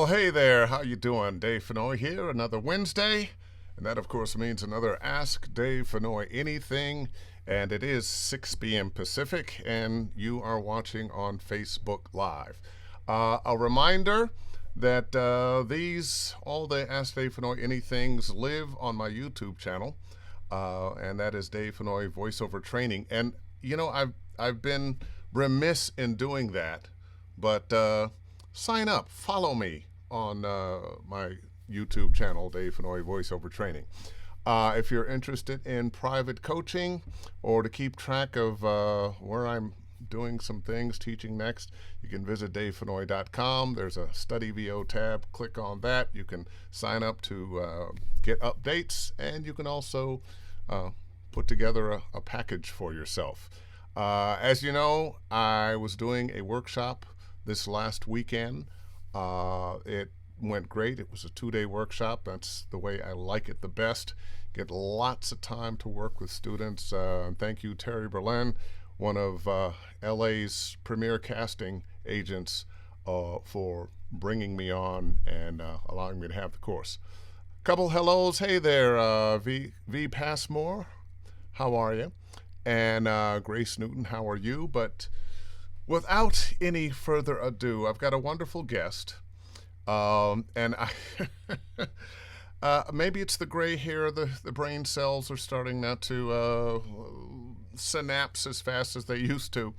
Well, hey there. How you doing? Dave Fennoy here. Another Wednesday, and that of course means another Ask Dave Fennoy Anything. And it is 6 p.m. Pacific, and you are watching on Facebook Live. A reminder that all the Ask Dave Fennoy Anythings live on my YouTube channel, and that is Dave Fennoy Voiceover Training. And I've been remiss in doing that, but sign up, follow me on my YouTube channel, Dave Fennoy Voiceover Training. If you're interested in private coaching or to keep track of where I'm doing some things, teaching next, you can visit davefennoy.com. There's a Study VO tab. Click on that. You can sign up to get updates, and you can also put together a package for yourself. As you know, I was doing a workshop this last weekend. It went great. It was a 2-day workshop. That's the way I like it the best. Get lots of time to work with students. Thank you, Terry Berlin, one of LA's premier casting agents, for bringing me on and allowing me to have the course. Couple hellos. Hey there, V Passmore. How are you? And Grace Newton, how are you? But without any further ado, I've got a wonderful guest. And I maybe it's the gray hair, the brain cells are starting not to synapse as fast as they used to.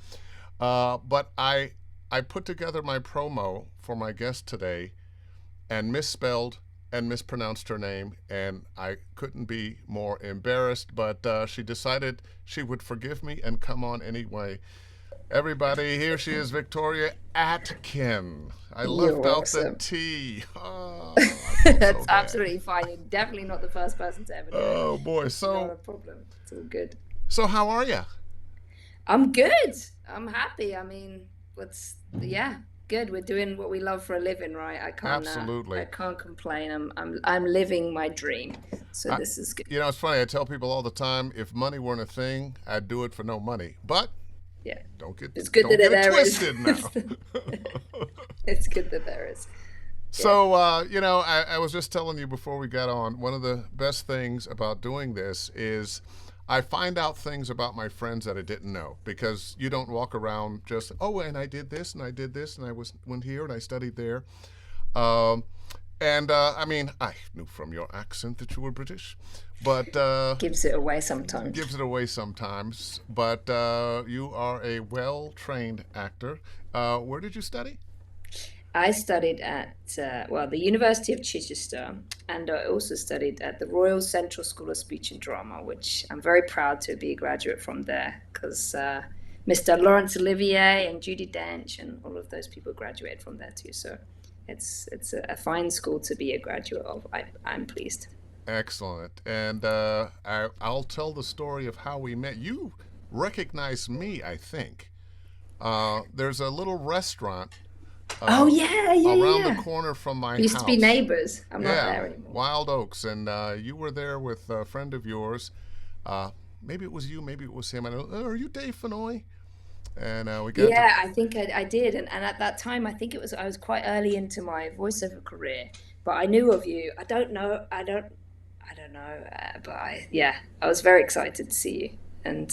But I put together my promo for my guest today and misspelled and mispronounced her name, and I couldn't be more embarrassed, but she decided she would forgive me and come on anyway. Everybody, here she is, Victoria Atkin. I left out the T. Oh, That's so absolutely fine. You're definitely not the first person to ever do it. Oh boy, Not a problem. It's all good. So how are you? I'm good. I'm happy. I mean, good. We're doing what we love for a living, right? Absolutely. I can't complain. I'm living my dream. So this is good. It's funny. I tell people all the time, if money weren't a thing, I'd do it for no money. But yeah, it's good that there twisted is. now. It's good that there is. So, I was just telling you before we got on, one of the best things about doing this is I find out things about my friends that I didn't know, because you don't walk around just, and I did this and I did this and went here and I studied there. I mean, I knew from your accent that you were British, but gives it away sometimes. But you are a well-trained actor. Where did you study? I studied at the University of Chichester, and I also studied at the Royal Central School of Speech and Drama, which I'm very proud to be a graduate from there, because Mr. Laurence Olivier and Judi Dench and all of those people graduated from there too. So it's a fine school to be a graduate of. I'm pleased. Excellent. And I'll tell the story of how we met. You recognize me, I think. There's a little restaurant around the corner from my house. Used to be neighbors. I'm not there anymore. Wild Oaks. And you were there with a friend of yours. Maybe it was you, maybe it was him. I know, are you Dave Fennoy? And we got I think I did. And at that time, I was quite early into my voiceover career. But I knew of you. I don't know. But I was very excited to see you. And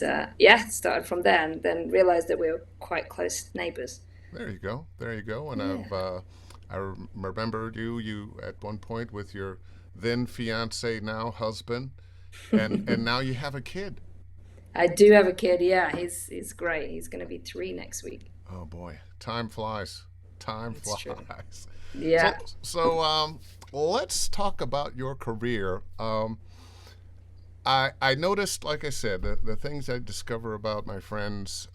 started from there, and then realized that we were quite close neighbors. There you go. And I remembered you at one point with your then fiance, now husband, and now you have a kid. I do have a kid. Yeah, he's great. He's going to be 3 next week. Oh boy, time flies. It's true. Yeah. So let's talk about your career. I noticed, like I said, the things I discover about my friends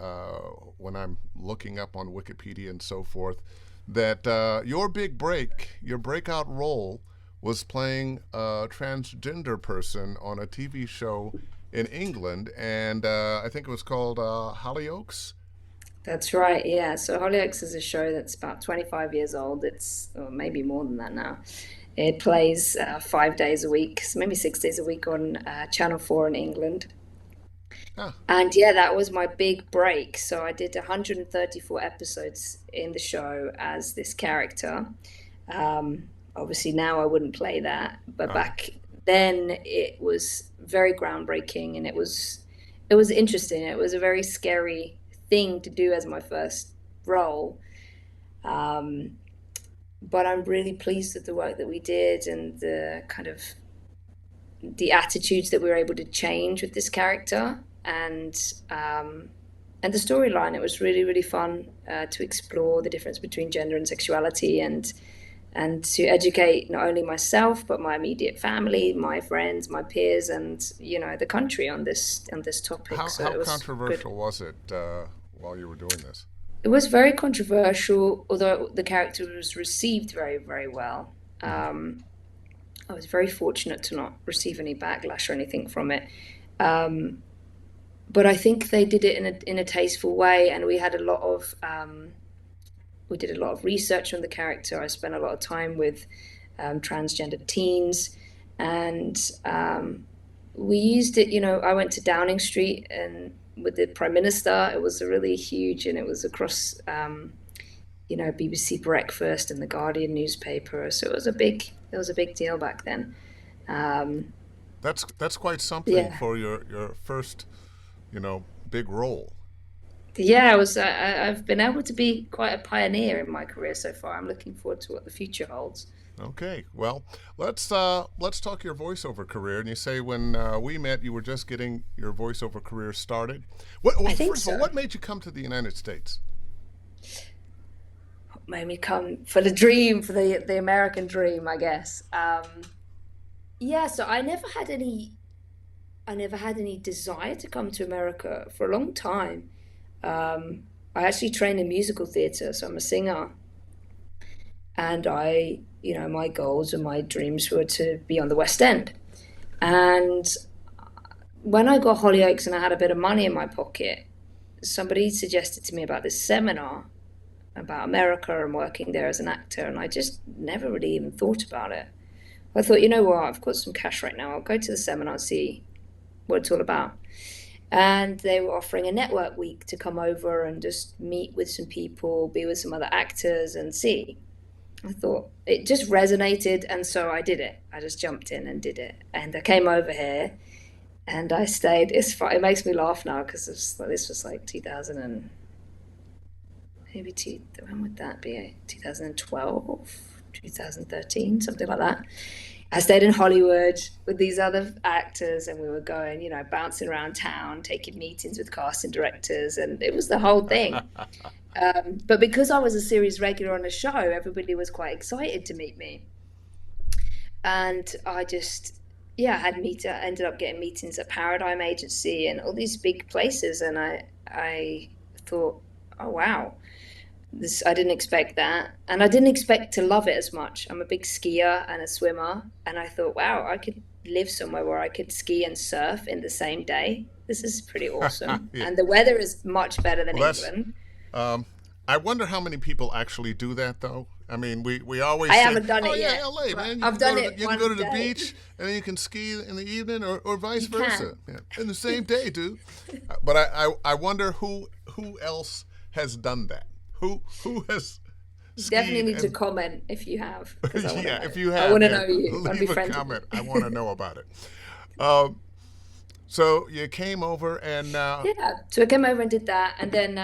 when I'm looking up on Wikipedia and so forth, that your breakout role was playing a transgender person on a TV show in England, and I think it was called Hollyoaks. That's right, yeah. So Hollyoaks is a show that's about 25 years old. Or maybe more than that now. It plays 5 days a week, maybe 6 days a week on Channel 4 in England. Huh. And yeah, that was my big break. So I did 134 episodes in the show as this character. Obviously, now I wouldn't play that, but Uh-huh. back then it was very groundbreaking, and it was interesting. It was a very scary thing to do as my first role. Um, but I'm really pleased with the work that we did and the kind of the attitudes that we were able to change with this character um, and the storyline. It was really really fun to explore the difference between gender and sexuality and to educate not only myself but my immediate family, my friends, my peers, and the country on this topic. So How it was good. controversial was it while you were doing this? It was very controversial, although the character was received very very well. Hmm. Um, I was very fortunate to not receive any backlash or anything from it. Um, but I think they did it in a tasteful way, and we did a lot of research on the character. I spent a lot of time with transgender teens, and we used it. I went to Downing Street and with the Prime Minister. It was a really huge, and it was across BBC Breakfast and the Guardian newspaper. So it was a big deal back then. Um, That's quite something yeah, for your first, big role. yeah. I've been able to be quite a pioneer in my career so far. I'm looking forward to what the future holds. Okay, well, let's talk your voiceover career. And you say when we met, you were just getting your voiceover career started. I Well, think first of all, so. what made you come to the United States? Made me come for the dream, for the American dream, I guess. Yeah, so I never had any desire to come to America for a long time. I actually train in musical theatre, so I'm a singer, and my goals and my dreams were to be on the West End. And when I got Hollyoaks and I had a bit of money in my pocket, somebody suggested to me about this seminar about America and working there as an actor, and I just never really even thought about it. I thought, you know what, I've got some cash right now. I'll go to the seminar and see what it's all about. And they were offering a network week to come over and just meet with some people, be with some other actors, and see. I thought it just resonated, and so I did it. I just jumped in and did it, and I came over here and I stayed. It makes me laugh now because this was like 2000 and maybe when would that be? 2012, 2013, something like that. I stayed in Hollywood with these other actors, and we were going, bouncing around town, taking meetings with casting directors, and it was the whole thing. But because I was a series regular on the show, everybody was quite excited to meet me, and I just, yeah, ended up getting meetings at Paradigm Agency and all these big places, and I thought, oh wow, this I didn't expect that, and I didn't expect to love it as much. I'm a big skier and a swimmer, and I thought, wow, I could live somewhere where I could ski and surf in the same day. This is pretty awesome, Yeah. and the weather is much better than Well, that's. England. Um, I wonder how many people actually do that, though. I mean, we always I say, haven't done "Oh it yeah, yet, L.A. but man, I've done it you can go one to the day. beach and then you can ski in the evening, or vice You versa, can. yeah, in the same day, dude." But I wonder who else has done that. Who has You definitely skied need to and comment if you have, because I want to yeah, know. if you I have, want to yeah, know you. I want to be leave a friends with you. comment. I want to know about it. Um, so you came over and Yeah. So I came over and did that, and then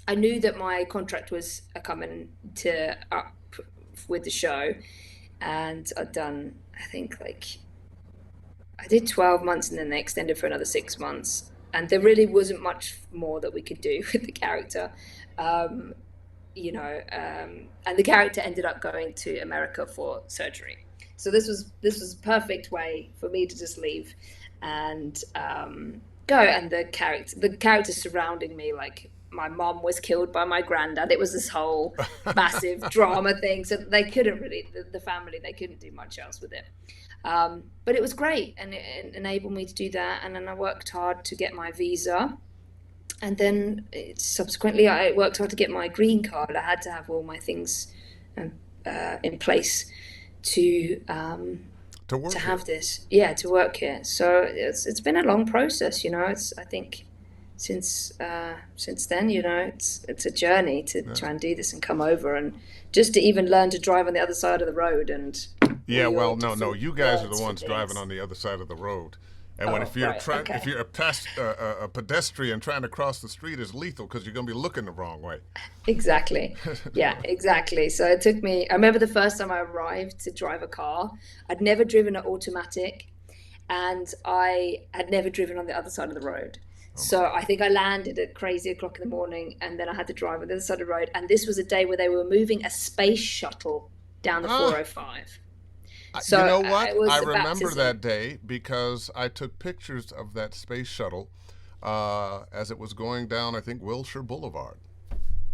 I knew that my contract was coming to up with the show, and I'd done, I think, like I did 12 months, and then they extended for another 6 months, and there really wasn't much more that we could do with the character. Um, and the character ended up going to America for surgery. So this was a perfect way for me to just leave and go. And the character surrounding me, like my mom was killed by my granddad. It was this whole massive drama thing. So they couldn't really, the family, they couldn't do much else with it. But it was great, and it enabled me to do that. And then I worked hard to get my visa, and then subsequently I worked hard to get my green card. I had to have all my things um, in place to to to work here. have this, yeah, to work here. So it's been a long process. I think since then, it's a journey to try and do this and come over, and just to even learn to drive on the other side of the road and all Yeah, your well, no, different you guys are the words for ones driving things. on the other side of the road. And when Oh, if you're right, trying, if okay. you're a pedestrian trying to cross the street is lethal because you're going to be looking the wrong way. Exactly. Yeah, exactly. So it took me, I remember the first time I arrived to drive a car, I'd never driven an automatic and I had never driven on the other side of the road. Oh my So God. I think I landed at crazy o'clock in the morning and then I had to drive on the other side of the road. And this was a day where they were moving a space shuttle down the Ah, 405. you So know what? it I was a remember baptism. that day because I took pictures of that space shuttle as it was going down, I think, Wilshire Boulevard.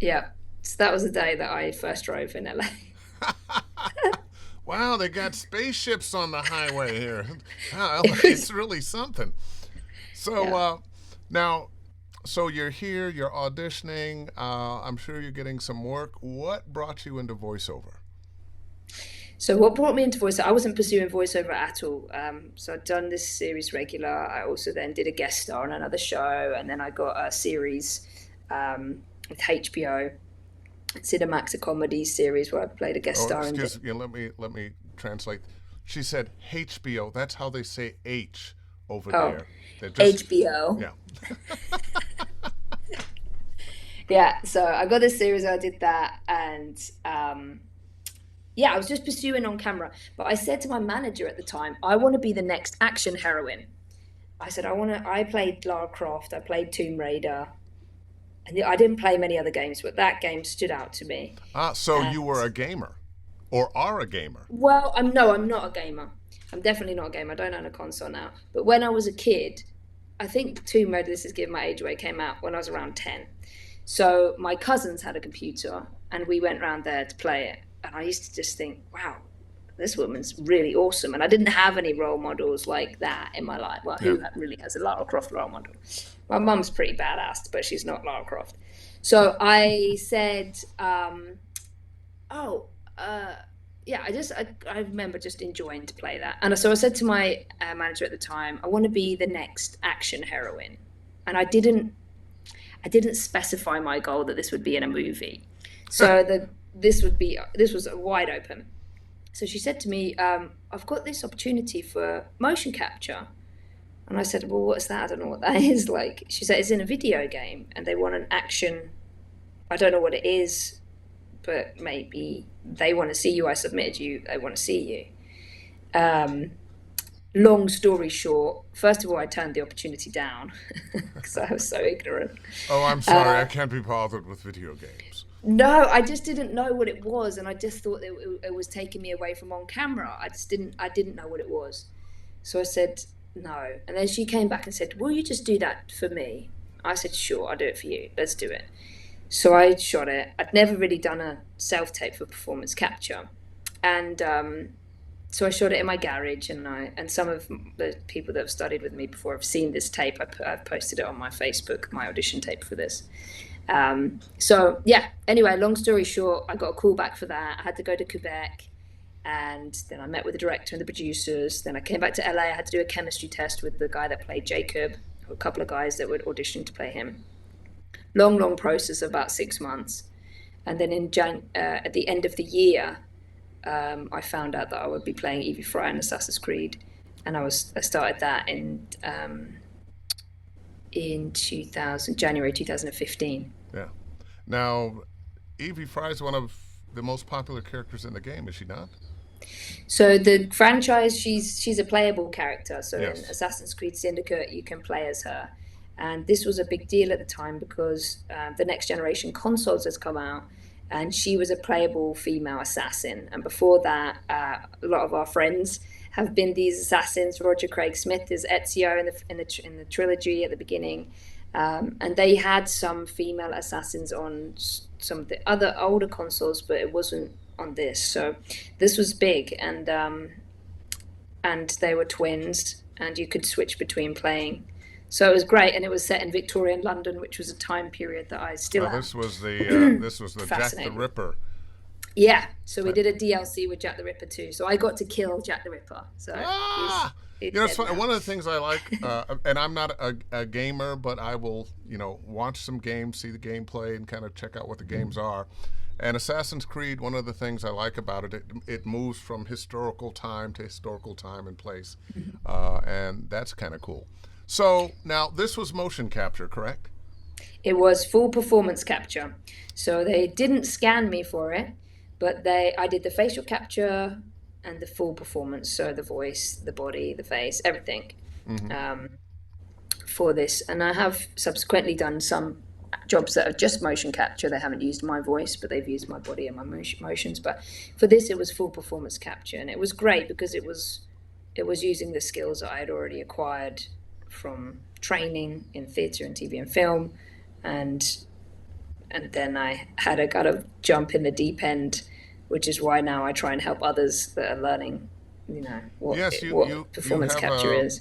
Yeah. So that was the day that I first drove in LA. Wow, they got spaceships on the highway here. Wow, It it's was, really something. So yeah. now, so you're here, you're auditioning. I'm sure you're getting some work. What brought you into voiceover? So what brought me into voiceover? I wasn't pursuing voiceover at all. So I'd done this series regular. I also then did a guest star on another show, and then I got a series with HBO, Cinemax, a comedy series where I played a guest Oh, star in. excuse me. Let me translate. She said HBO. That's how they say H over Oh, there. They just HBO. yeah. Yeah, so I got this series. I did that, and yeah, I was just pursuing on camera. But I said to my manager at the time, I want to be the next action heroine. I said, I want to. I played Lara Croft. I played Tomb Raider. And I didn't play many other games, but that game stood out to me. So you And were a gamer, or are a gamer? well, I'm no, I'm not a gamer. I'm definitely not a gamer. I don't own a console now. But when I was a kid, I think Tomb Raider, this is giving my age away, came out when I was around 10. So my cousins had a computer and we went around there to play it. And I used to just think, wow, this woman's really awesome. And I didn't have any role models like that in my life. Well, Yeah. who really has a Lara Croft role model? My mum's pretty badass, but she's not Lara Croft. So I said, oh, uh, yeah, I remember just enjoying to play that. And so I said to my manager at the time, I want to be the next action heroine. And I didn't specify my goal that this would be in a movie. So this was wide open. So she said to me, I've got this opportunity for motion capture. And I said, well, what's that? I don't know what that is. Like, she said, it's in a video game and they want an action. I don't know what it is, but maybe they want to see you. I submitted you. They want to see you. Long story short, first of all, I turned the opportunity down because I was so ignorant. Oh, I'm sorry. I can't be bothered with video games. No, I just didn't know what it was, and I just thought that it was taking me away from on camera. I didn't know what it was, so I said no. And then she came back and said, "Will you just do that for me?" I said, "Sure, I'll do it for you. Let's do it." So I shot it. I'd never really done a self tape for performance capture, and so I shot it in my garage, and some of the people that have studied with me before have seen this tape. I've posted it on my Facebook, my audition tape for this. So yeah. Anyway, long story short, I got a call back for that. I had to go to Quebec, and then I met with the director and the producers. Then I came back to LA. I had to do a chemistry test with the guy that played Jacob, a couple of guys that were auditioning to play him. Long process of about 6 months, and then at the end of the year, I found out that I would be playing Evie Frye in Assassin's Creed, and I started that in 2000 January 2015. Yeah. Now, Evie Fry is one of the most popular characters in the game, is she not? So the franchise, she's a playable character. So in Yes. Assassin's Creed Syndicate, you can play as her, and this was a big deal at the time because the next generation consoles has come out, and she was a playable female assassin. And before that, a lot of our friends have been these assassins. Roger Craig Smith is Ezio in the trilogy at the beginning, and they had some female assassins on some of the other older consoles, but it wasn't on this. So this was big, and they were twins, and you could switch between playing. So it was great, and it was set in Victorian London, which was a time period that I still Now, am this was the Jack the fascinated with. Ripper. Yeah, so we Type. did a DLC with Jack the Ripper too. So I got to kill Jack the Ripper. So he's Ah! You It's know, it's dead fun. now. One of the things I like, and I'm not a gamer, but I will, watch some games, see the gameplay, and kind of check out what the games are. And Assassin's Creed, one of the things I like about it moves from historical time to historical time and place, and that's kind of cool. So now this was motion capture, correct? It was full performance capture. So they didn't scan me for it, but I did the facial capture and the full performance. So the voice, the body, the face, everything Mm-hmm. um, for this. And I have subsequently done some jobs that are just motion capture. They haven't used my voice, but they've used my body and my motions. But for this, it was full performance capture, and it was great because it was using the skills that I had already acquired from training in theatre and TV and film, and then I had to kind of jump in the deep end, which is why now I try and help others that are learning, Yes, you you what you performance have capture a is.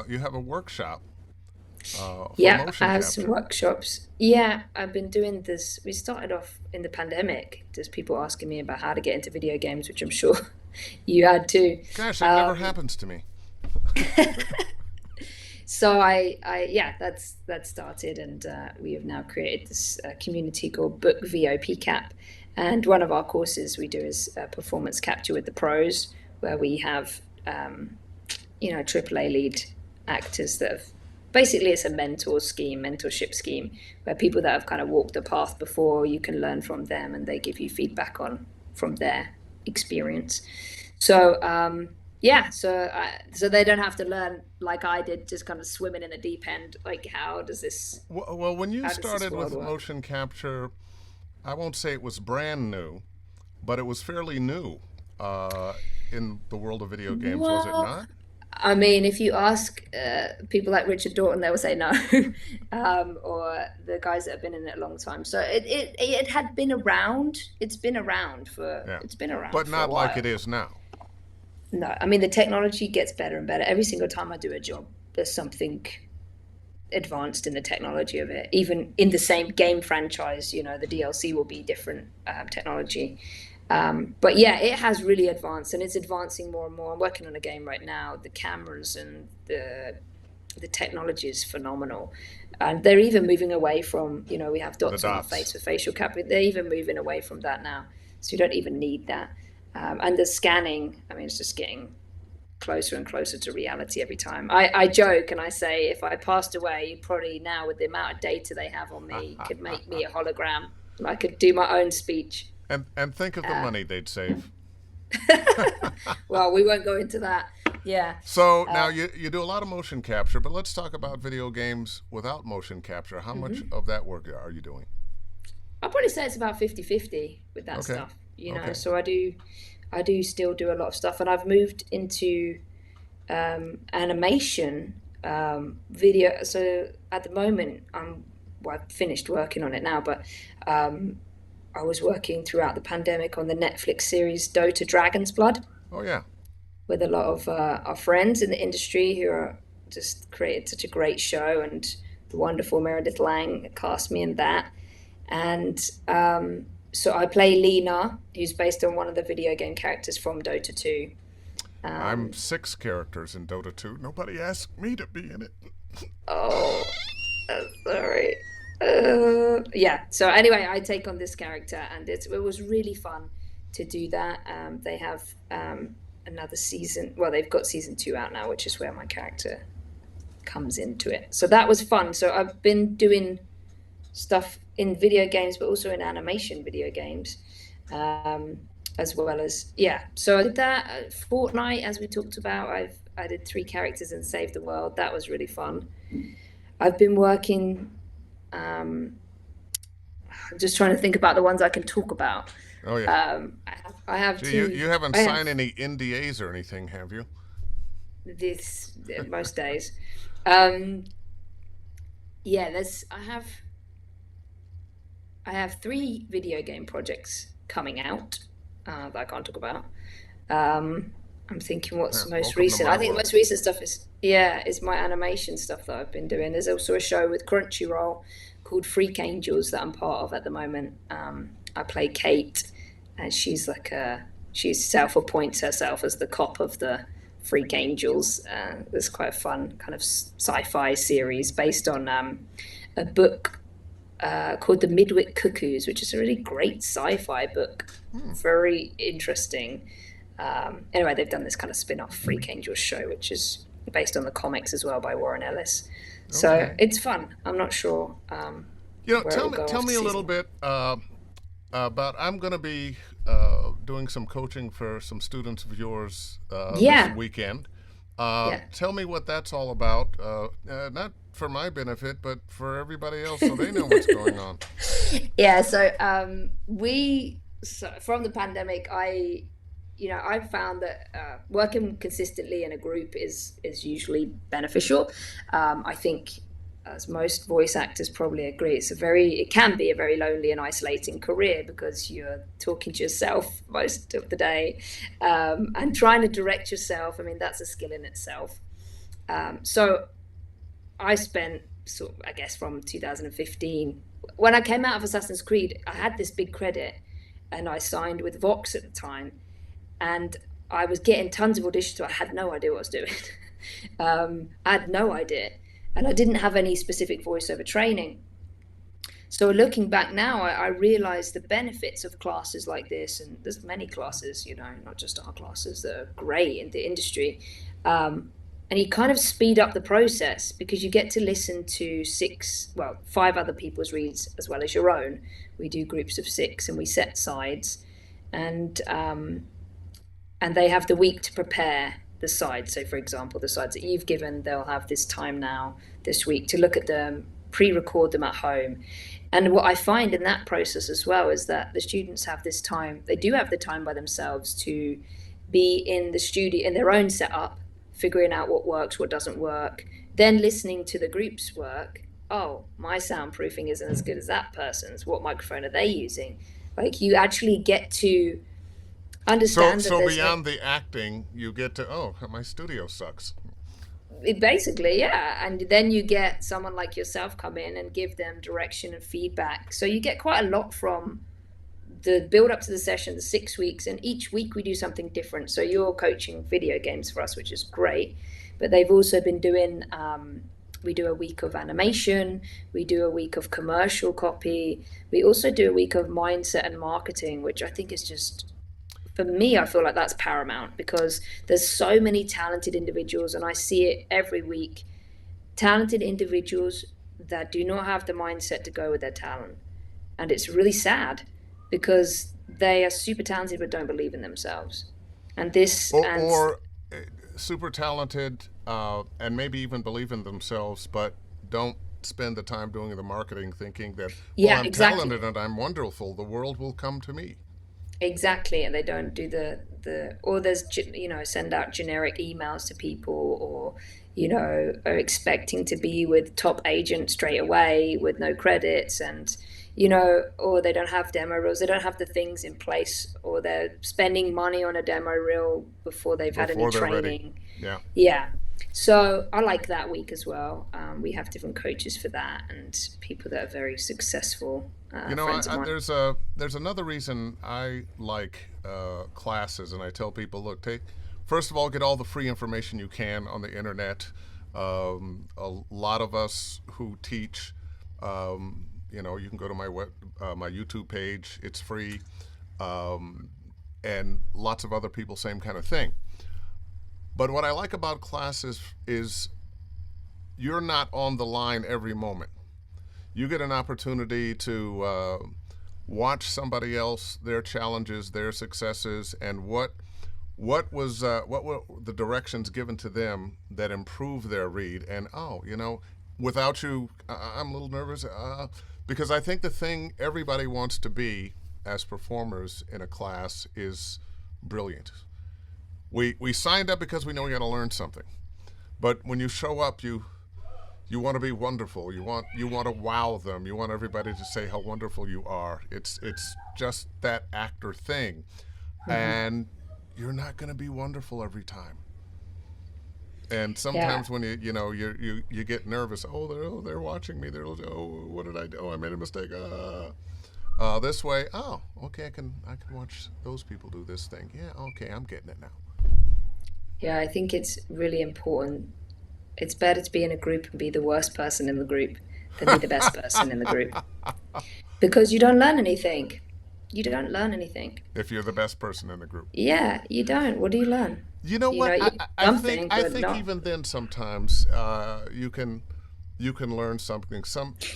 you have a workshop for Yeah, I motion have some capture. workshops. Yeah, I've been doing this. We started off in the pandemic. There's people asking me about how to get into video games, which I'm sure you had too. Gosh, that never Um, happens to me. so yeah, that started, and we have now created this community called Book VOP Cap. And one of our courses we do is performance capture with the pros, where we have AAA lead actors that have basically, it's a mentorship scheme, where people that have kind of walked the path before, you can learn from them and they give you feedback on from their experience. So yeah, so they don't have to learn like I did, just kind of swimming in the deep end. Like, Well, when you how does this started world with work? motion capture, I won't say it was brand new, but it was fairly new uh, in the world of video games, was it Well, not? I mean, if you ask people like Richard Dorton, they will say no, or the guys that have been in it a long time. So it had been around. Yeah, It's been around but for a not like it while. is now. No, I mean the technology gets better and better every single time I do a job. There's something advanced in the technology of it. Even in the same game franchise, the DLC will be different technology. But yeah, it has really advanced, and it's advancing more and more. I'm working on a game right now. The cameras and the technology is phenomenal, and they're even moving away from we have The dots on our dots. face for facial capture. They're even moving away from that now, so you don't even need that. And the scanning, I mean, it's just getting closer and closer to reality every time. I joke and I say if I passed away, you probably now with the amount of data they have on me could make me a hologram. And I could do my own speech. And think of the Uh, money they'd save. well, we won't go into that. Yeah. So now Uh, you do a lot of motion capture, but let's talk about video games without motion capture. How much mhm. of that work are you doing? I'll probably say it's about 50-50 with that Okay. stuff. Okay. So I do still do a lot of stuff, and I've moved into animation video. So at the moment, I've finished working on it now, but um, I was working throughout the pandemic on the Netflix series Dota Dragon's Blood Oh yeah. with a lot of our friends in the industry who are just created such a great show, and the wonderful Meredith Lang cast me in that. And so I play Lena, who's based on one of the video game characters from Dota 2. I'm Um, 6 characters in Dota 2. Nobody asked me to be in it. oh, sorry. Yeah. So anyway, I take on this character, and it was really fun to do that. They have another season. Well, they've got season 2 out now, which is where my character comes into it. So that was fun. So I've been doing stuff in video games, but also in animation video games, um, as well as yeah. So I did that. Fortnite, as we talked about. I did 3 characters in Save the World. That was really fun. I've been working. Um, I'm just trying to think about the ones I can talk about. Oh yeah. I have Gee, you, two. you haven't I have signed any NDAs or anything, have you? this most days. Um, yeah, there's. I have 3 video game projects coming out that I can't talk about. I'm thinking what's most Welcome to recent. my I think world. most recent stuff is my animation stuff that I've been doing. There's also a show with Crunchyroll called Freak Angels that I'm part of at the moment. I play Kate, and she self appoints herself as the cop of the Freak Angels. It's quite a fun kind of sci-fi series based on a book called The Midwit Cuckoos, which is a really great sci-fi book. Very interesting. Anyway, they've done this kind of spin-off Freak Angels show, which is based on the comics as well by Warren Ellis. So Okay. it's fun. I'm not sure where it will go Tell after me a little season. bit about. I'm going to be doing some coaching for some students of yours this Yeah, weekend. yeah. Tell me what that's all about. Not for my benefit, but for everybody else, so they know what's going on. Yeah, so from the pandemic, I found that working consistently in a group is usually beneficial. I think, as most voice actors probably agree, it can be a very lonely and isolating career because you're talking to yourself most of the day, and trying to direct yourself. I mean, that's a skill in itself. So I spent sort of, I guess, from 2015. When I came out of Assassin's Creed, I had this big credit and I signed with Vox at the time. And I was getting tons of auditions, so I had no idea what I was doing. I had no idea. And I didn't have any specific voiceover training. So looking back now, I realized the benefits of classes like this, and there's many classes, not just our classes that are great in the industry. And you kind of speed up the process because you get to listen to five other people's reads as well as your own. We do groups of six and we set sides, and they have the week to prepare the sides. So, for example, the sides that you've given, they'll have this time now this week to look at them, pre-record them at home. And what I find in that process as well is that the students have this time. They do have the time by themselves to be in the studio in their own setup, figuring out what works, what doesn't work, then listening to the group's work. Oh, my soundproofing isn't as good as that person's. What microphone are they using? Like, you actually get to understand that So there's no, beyond the acting, you get to, oh, my studio sucks. basically, yeah. And then you get someone like yourself come in and give them direction and feedback. So you get quite a lot from the build up to the session, the 6 weeks, and each week we do something different. So you're coaching video games for us, which is great. But they've also been doing, we do a week of animation, we do a week of commercial copy, we also do a week of mindset and marketing, which I think is just, for me, I feel like that's paramount because there's so many talented individuals, and I see it every week. Talented individuals that do not have the mindset to go with their talent. And it's really sad because they are super talented but don't believe in themselves. And this, and Or super talented and maybe even believe in themselves, but don't spend the time doing the marketing thinking that, well, yeah, I'm exactly. talented and I'm wonderful. The world will come to me. Exactly, and they don't do or there's send out generic emails to people, or are expecting to be with top agent straight away with no credits, and or they don't have demo reels, they don't have the things in place, or they're spending money on a demo reel before they've had any Before they're ready. training. Yeah. Yeah. So I like that week as well. We have different coaches for that and people that are very successful, friends of mine. There's another reason I like classes, and I tell people, look, first of all, get all the free information you can on the internet. A lot of us who teach, you can go to my YouTube page. It's free, and lots of other people, same kind of thing. But what I like about classes is you're not on the line every moment. You get an opportunity to watch somebody else, their challenges, their successes, and what were the directions given to them that improve their read. And without you, I'm a little nervous because I think the thing everybody wants to be as performers in a class is brilliant. We signed up because we know we got to learn something, but when you show up, you want to be wonderful. You want to wow them. You want everybody to say how wonderful you are. It's just that actor thing, and you're not going to be wonderful every time. And Yeah. sometimes when you get nervous. They're watching me. What did I do? Oh, I made a mistake. This way. Okay, I can watch those people do this thing. Yeah. Okay, I'm getting it now. Yeah, I think it's really important. It's better to be in a group and be the worst person in the group than be the best person in the group because you don't learn anything. You don't learn anything. If you're the best person in the group. Yeah, you don't. What do you learn? You know You know, what? you something, I but think not. even then sometimes you can learn something.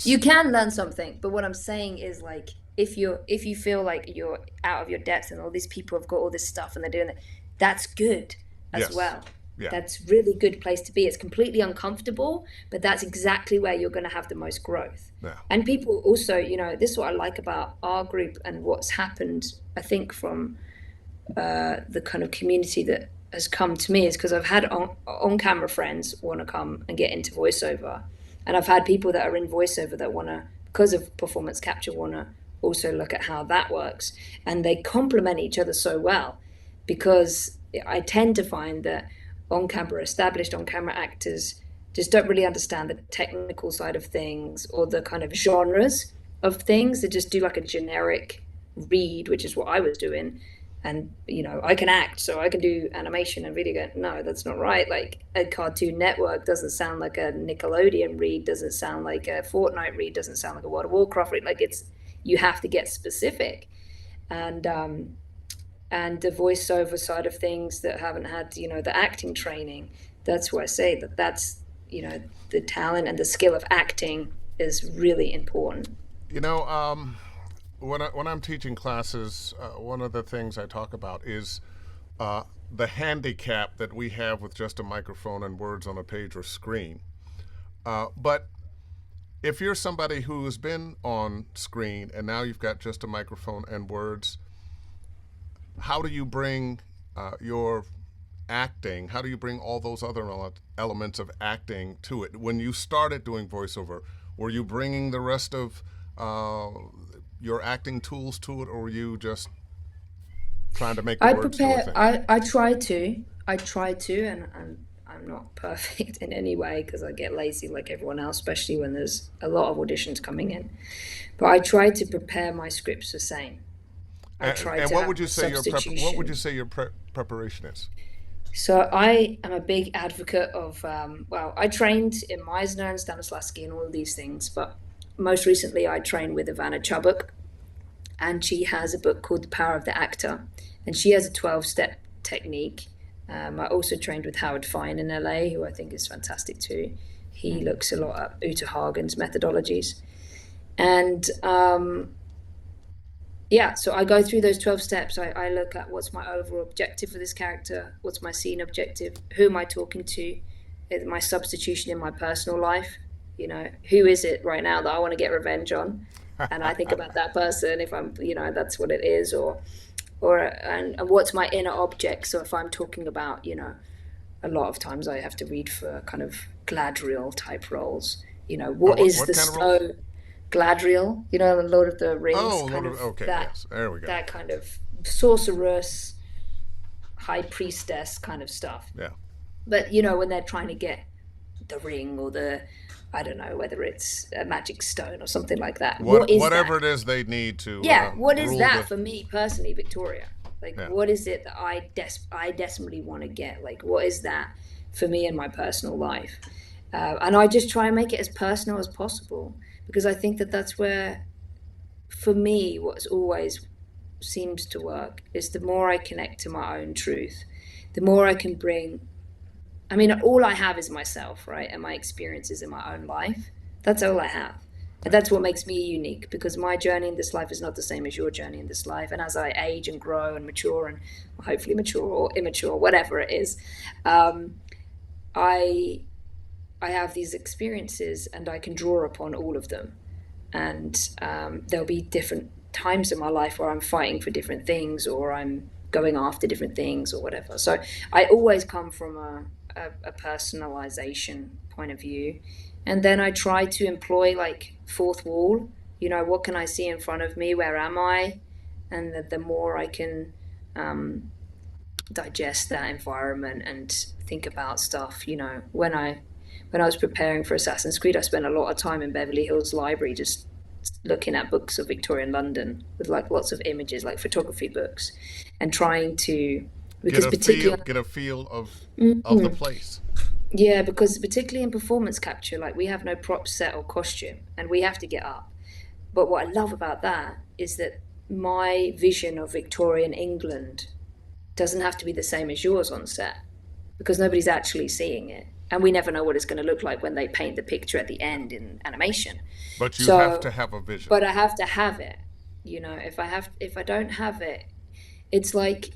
You can learn something, but what I'm saying is like if you feel like you're out of your depth and all these people have got all this stuff and they're doing it, that's good as yes, well. yeah, That's really good place to be. It's completely uncomfortable, but that's exactly where you're going to have the most growth. yeah. And people also, this is what I like about our group and what's happened, I think, from the kind of community that has come to me is because I've had on camera friends want to come and get into voiceover, and I've had people that are in voiceover that want to, because of performance capture, want to also look at how that works, and they complement each other so well because I tend to find that established on camera actors just don't really understand the technical side of things or the kind of genres of things. They just do like a generic read, which is what I was doing. And I can act, so I can do animation and video. No, that's not right. Like a Cartoon Network doesn't sound like a Nickelodeon read, doesn't sound like a Fortnite read, doesn't sound like a World of Warcraft read. Like it's you have to get specific. And um and the voiceover side of things that haven't had the acting training, that's why I say that's the talent and the skill of acting is really important. You know, when I'm teaching classes, one of the things I talk about is uh, the handicap that we have with just a microphone and words on a page or screen. But if you're somebody who's been on screen and now you've got just a microphone and words, how do you bring your acting? How do you bring all those other elements of acting to it? When you started doing voiceover, were you bringing the rest of uh, your acting tools to it, or were you just trying to make the I words do a prepare. thing? I try to. I try to, and I'm not perfect in any way because I get lazy like everyone else, especially when there's a lot of auditions coming in. But I try to prepare my scripts the same. I try And to what have would you a say what would you substitution. say your preparation is? So I am a big advocate of. Well, I trained in Meisner and Stanislavski and all of these things, but most recently I trained with Ivana Chubbuck, and she has a book called The Power of the Actor, and she has a 12-step technique. I also trained with Howard Fine in LA, who I think is fantastic too. He Hmm. looks a lot at Uta Hagen's methodologies. And yeah, so I go through those 12 steps. I look at what's my overall objective for this character, what's my scene objective, who am I talking to, my substitution in my personal life, who is it right now that I want to get revenge on? And I think about that person if I'm, that's what it is, and what's my inner object. So if I'm talking about, a lot of times I have to read for kind of Gladriel type roles. What is What the kind of roles? slow Gladriel, the Lord of the Rings Oh, kind of okay, that yes, there we go. that kind of sorceress, high priestess kind of stuff. Yeah. But when they're trying to get the ring or I don't know whether it's a magic stone or something like that. What is Whatever that? it is they need to Yeah, what is rule that the. for me personally, Victoria? Like, Yeah. what is it that I desperately want to get? Like, what is that for me in my personal life? And I just try and make it as personal as possible because I think that that's where, for me, what's always seems to work is the more I connect to my own truth, the more I can bring. I mean, all I have is myself, right? And my experiences in my own life. That's all I have. And Yeah. that's what makes me unique because my journey in this life is not the same as your journey in this life. And as I age and grow and mature and hopefully mature or immature, whatever it is, um, I I have these experiences and I can draw upon all of them. And there'll be different times in my life where I'm fighting for different things or I'm going after different things or whatever. So I always come from a personalization point of view. And then I try to employ like fourth wall. What can I see in front of me? Where am I? And the more I can um, digest that environment and think about stuff. When I was preparing for Assassin's Creed, I spent a lot of time in Beverly Hills Library just looking at books of Victorian London with like lots of images, like photography books, and trying to because particularly get a feel of the mm, place. yeah, because particularly in performance capture, like we have no prop set or costume, and we have to get up. But what I love about that is that my vision of Victorian England doesn't have to be the same as yours on set because nobody's actually seeing it. And we never know what it's going to look like when they paint the picture at the end in animation. But you have So, to have a vision. but I have to have it. If I don't have it, it's like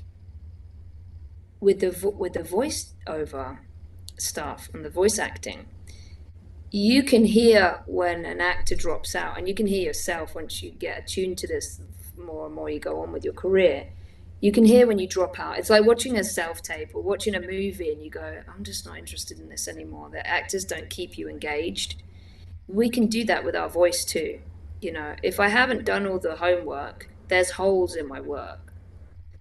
with the voice over stuff and the voice acting, you can hear when an actor drops out, and you can hear yourself once you get attuned to this more and more you go on with your career. You can hear when you drop out. It's like watching a self tape or watching a movie and you go, I'm just not interested in this anymore. The actors don't keep you engaged. We can do that with our voice too. If I haven't done all the homework, there's holes in my work.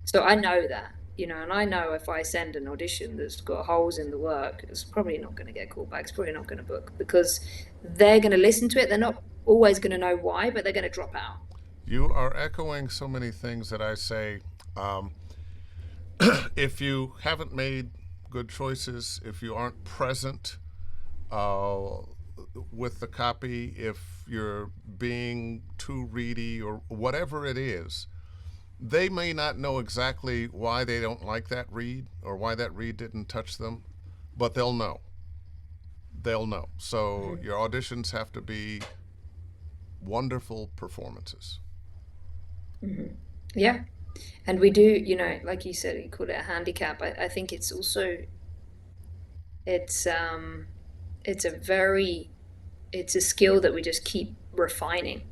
So I know that, and I know if I send an audition that's got holes in the work, it's probably not going to get called back. It's probably not going to book because they're going to listen to it. They're not always going to know why, but they're going to drop out. You are echoing so many things that I say. Um, if you haven't made good choices, if you aren't present uh, with the copy, if you're being too reedy or whatever it is, they may not know exactly why they don't like that read or why that read didn't touch them, but they'll know. They'll know. So your auditions have to be wonderful performances. Yeah. And we do, like you said, you call it a handicap. I think it's also, it's, um, it's a very, it's a skill that we just keep refining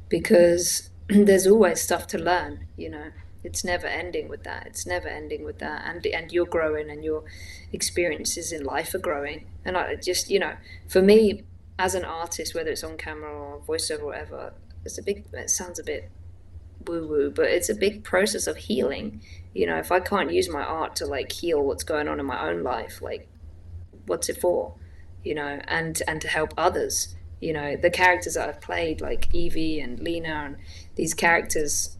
because there's always stuff to learn. It's never ending with that. It's never ending with that. And you're growing and your experiences in life are growing. And I just, for me as an artist, whether it's on camera or voiceover or whatever, it sounds a bit woo woo, but it's a big process of healing. If I can't use my art to like heal what's going on in my own life, like what's it for? And to help others. The characters that I've played, like Evie and Lena, and these characters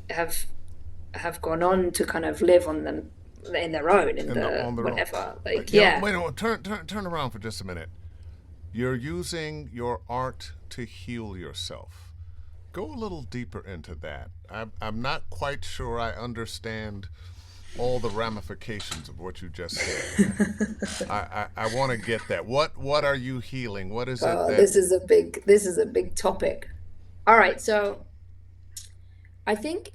have have gone on to kind of live on them in their own, in the On their own. whatever. Like, yeah. Wait a minute. Turn around for just a minute. You're using your art to heal yourself. Go a little deeper into that. I'm not quite sure I understand all the ramifications of what you just said. I want to get that. What are you healing? What is it Oh, that? this is a big topic. All right, so I think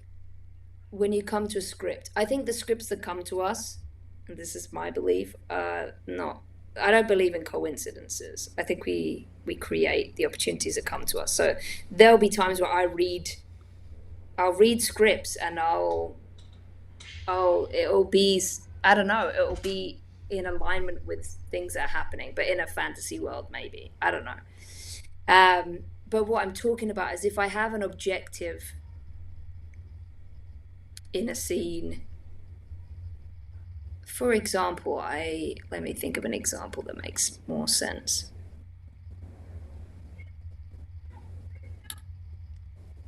when you come to a script, I think the scripts that come to us, and this is my belief, not. I don't believe in coincidences. I think we create the opportunities that come to us. So there'll be times where I'll read scripts and it'll be, I don't know, it'll be in alignment with things that are happening, but in a fantasy world maybe. I don't know. But what I'm talking about is if I have an objective in a scene. For example, I let me think of an example that makes more sense.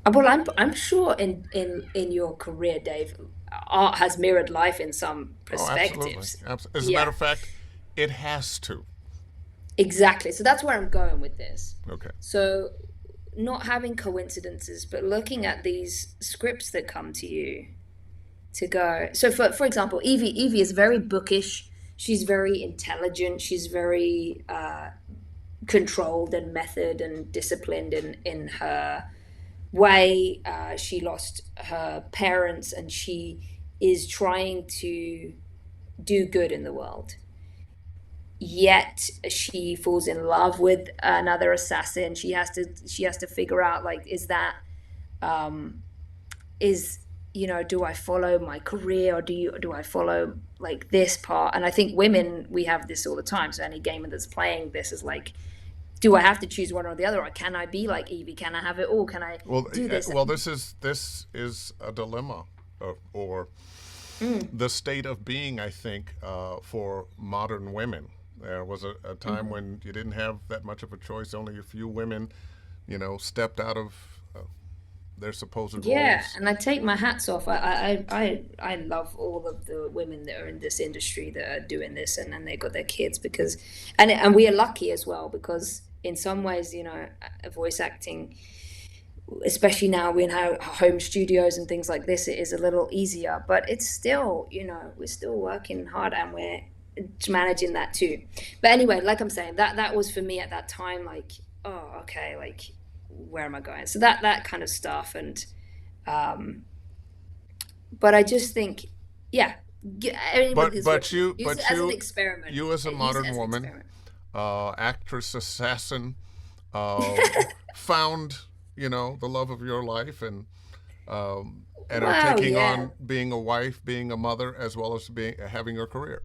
Well, I'm sure in your career, Dave, art has mirrored life in some Oh, absolutely. perspectives. As a matter Yeah, of fact, it has to. exactly. So that's where I'm going with this. Okay. So not having coincidences, but looking at these scripts that come to you to go. So for example, Evie is very bookish. She's very intelligent. She's very controlled and method and disciplined in her way. She lost her parents and she is trying to do good in the world. Yet she falls in love with another assassin. She has to figure out, like, is that um, is do I follow my career or do I follow like this part? And I think women, we have this all the time. So any gamer that's playing this is like, do I have to choose one or the other, or can I be like Evie? Can I have it all? Can I do this? Well, this is a dilemma, or the state of being. I think for modern women, there was a time when you didn't have that much of a choice. Only a few women, stepped out of their supposed Yeah, roles. and I take my hats off. I love all of the women that are in this industry that are doing this, and they got their kids because, and we are lucky as well because in some ways, voice acting, especially now we have home studios and things like this, it is a little easier, but it's still, we're still working hard and we're managing that too. But anyway, like I'm saying, that was for me at that time, like, oh, okay, like where am I going? So that kind of stuff, and um, but I just think, yeah, anyone But who's but watching it, you use it but as an you experiment. you as a Use it modern as an woman, experiment. actress assassin, uh, found the love of your life, and are Wow, taking yeah. on being a wife, being a mother, as well as being having your career.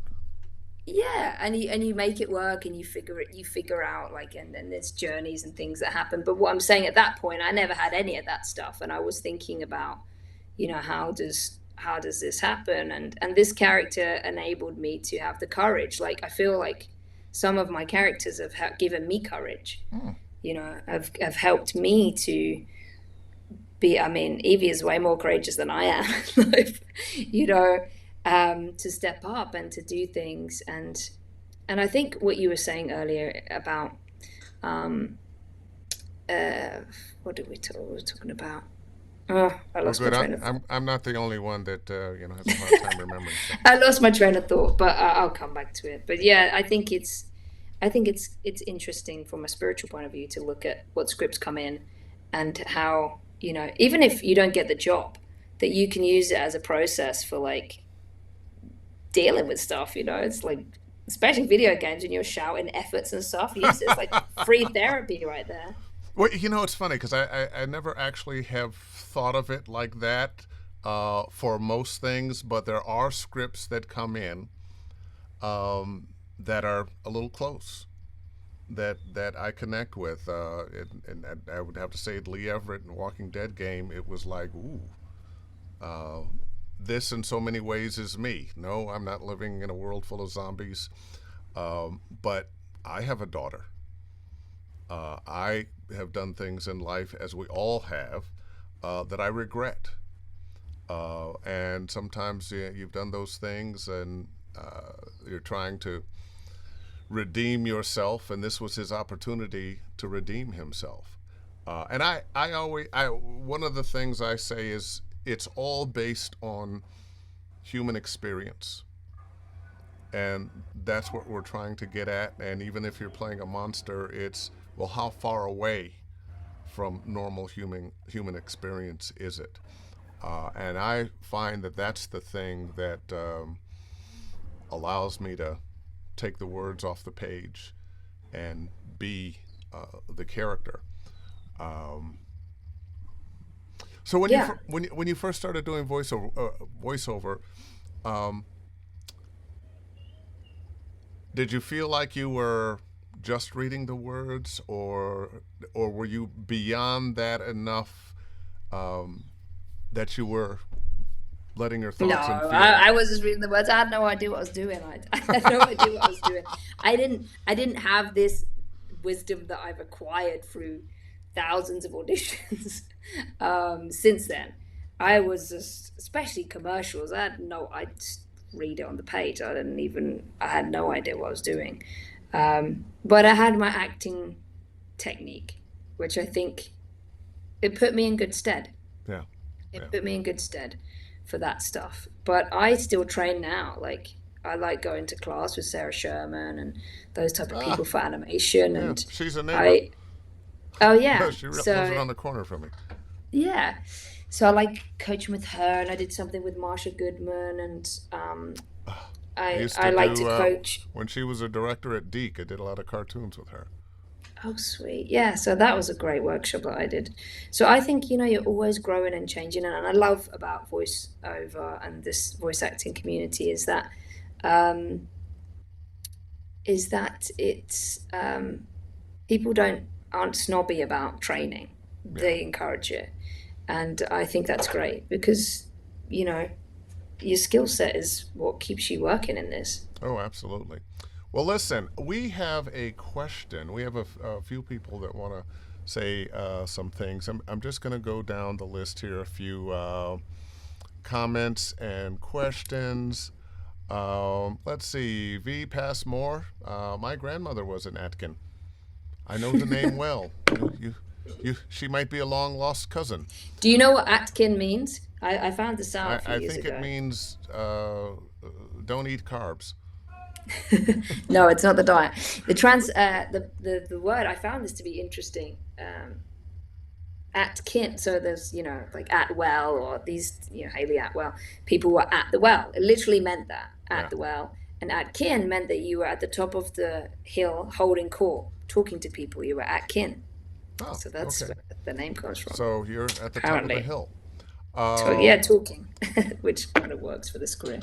Yeah, and you make it work, and you figure out, like, and then there's journeys and things that happen. But what I'm saying, at that point, I never had any of that stuff, and I was thinking about, how does this happen? And this character enabled me to have the courage. Like, I feel like some of my characters have given me courage. Have helped me to be. I mean, Evie is way more courageous than I am. Like, you know, to step up and to do things. And I think what you were saying earlier about, um, uh, what did we were talking about? Oh, I Well, lost my good. train of thought. I'm not the only one that has a hard time remembering stuff. I lost my train of thought, but I'll come back to it. But yeah, I think it's interesting from a spiritual point of view to look at what scripts come in, and how, even if you don't get the job, that you can use it as a process for, like, dealing with stuff. It's like, especially video games, and you're shouting efforts and stuff. Use it as like free therapy right there. Well, it's funny because I never actually have thought of it like that for most things, but there are scripts that come in that are a little close that I connect with, and I would have to say Lee Everett and Walking Dead game. It was like, ooh, uh, this in so many ways is me. No, I'm not living in a world full of zombies, but I have a daughter. I have done things in life, as we all have, that I regret. And sometimes you've done those things, and you're trying to redeem yourself, and this was his opportunity to redeem himself. And one of the things I say is it's all based on human experience. And that's what we're trying to get at. And even if you're playing a monster, it's, well, how far away from normal human experience is it? And I find that that's the thing that allows me to take the words off the page and be the character. Um, so Yeah. when you first started doing voiceover, um, did you feel like you were just reading the words, or were you beyond that enough um, that you were letting your No, thoughts and I feelings? was just reading the words. I had no idea what I was doing. I had no idea what I was doing. I didn't have this wisdom that I've acquired through thousands of auditions since then. I was just, especially commercials. I just read it on the page. I had no idea what I was doing. But I had my acting technique, which I think it put me in good stead. Yeah, yeah. It put me in good stead for that stuff. But I still train now. Like, I like going to class with Sarah Sherman and those type of Ah, people for animation. yeah. And She's a neighbor. I, oh yeah. She lives So around the corner from me. yeah. So I like coaching with her, and I did something with Marsha Goodman, and I I used I to like to do coach. when she was a director at Deke. I did a lot of cartoons with her. Oh, sweet. Yeah, so that was a great workshop that I did. So I think, you're always growing and changing. And I love about voiceover and this voice acting community um, is that it's people aren't snobby about training. Yeah. They encourage it. And I think that's great because, you know, your skill set is what keeps you working in this. Oh, absolutely. Well, listen, we have a question. We have a few people that want to say some things. I'm just going to go down the list here, a few comments and questions. Let's see. V. Passmore. My grandmother was an Atkin. I know the name well. She might be a long lost cousin. Do you know what Atkin means? I found this out a few I years think ago. it means don't eat carbs. No, it's not the diet. The word, I found this to be interesting. Atkin, so there's, like at well, or these, Haley Atwell, people were at the well. It literally meant that, at Yeah. the well. And Atkin meant that you were at the top of the hill holding court, talking to people. You were Atkin. Oh, So that's okay. where the name comes from, So you're at the top of the apparently. hill. Yeah, talking, which kind of works for this career.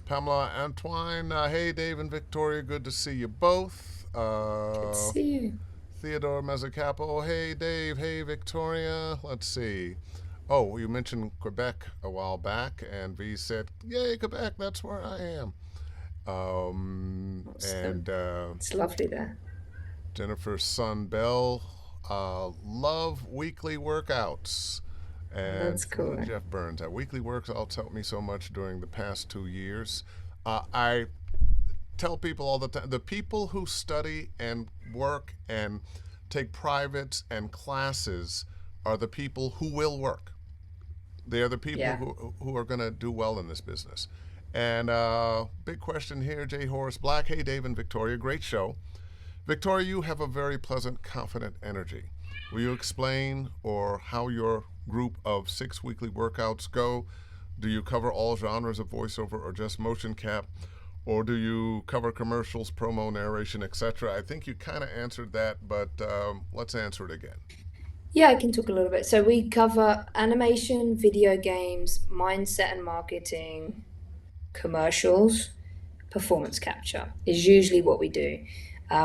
Pamela Antoine, hey Dave and Victoria, good to see you both. Good to see you. Theodore Mezzacapo, hey Dave, hey Victoria. Let's see. Oh, you mentioned Quebec a while back, and V said, yay, Quebec, that's where I am. Awesome. And It's lovely there. Jennifer's son Bell, love weekly workouts. And That's cool. Jeff Burns, that weekly workouts helped me so much during the past 2 years. I tell people all the time, the people who study and work and take privates and classes are the people who will work. They are the people Yeah. who are going to do well in this business. And big question here, J. Horace Black. Hey, Dave and Victoria, great show. Victoria, you have a very pleasant, confident energy. Will you explain or how your group of 6 weekly workouts go? Do you cover all genres of voiceover or just motion cap? Or do you cover commercials, promo, narration, etc.? I think you kind of answered that, but let's answer it again. Yeah, I can talk a little bit. So we cover animation, video games, mindset and marketing, commercials, performance capture is usually what we do.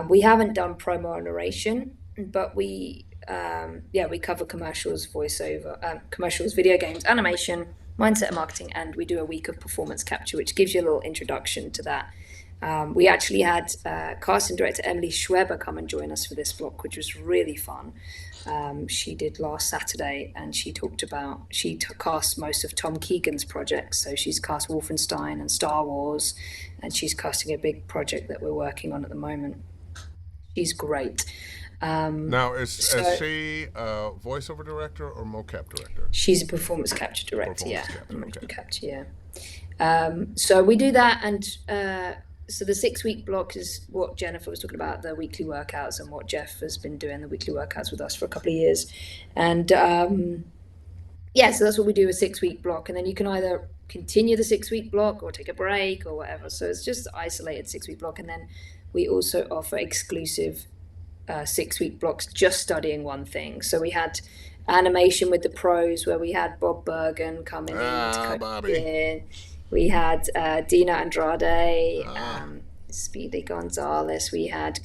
We haven't done promo or narration, but we cover commercials, voiceover, commercials, video games, animation, mindset and marketing, and we do a week of performance capture, which gives you a little introduction to that. We actually had casting director Emily Schweber come and join us for this block, which was really fun. She did last Saturday, and she talked about, cast most of Tom Keegan's projects. So she's cast Wolfenstein and Star Wars, and she's casting a big project that we're working on at the moment. She's great. Now, is So she a voiceover director or mocap director? she's a performance capture director, Performance yeah, capture, motion okay. capture, yeah. So we do that, and so the 6-week block is what Jennifer was talking about, the weekly workouts, and what Jeff has been doing, the weekly workouts with us for a couple of years. And yeah, so that's what we do, a 6-week block. And then you can either continue the 6-week block or take a break or whatever. So it's just isolated 6-week block. And then we also offer exclusive 6-week blocks just studying one thing. So we had animation with the pros, where we had Bob Bergen coming in to coach Bobby. in. We had Dina Andrade, Ah. Speedy Gonzalez. We had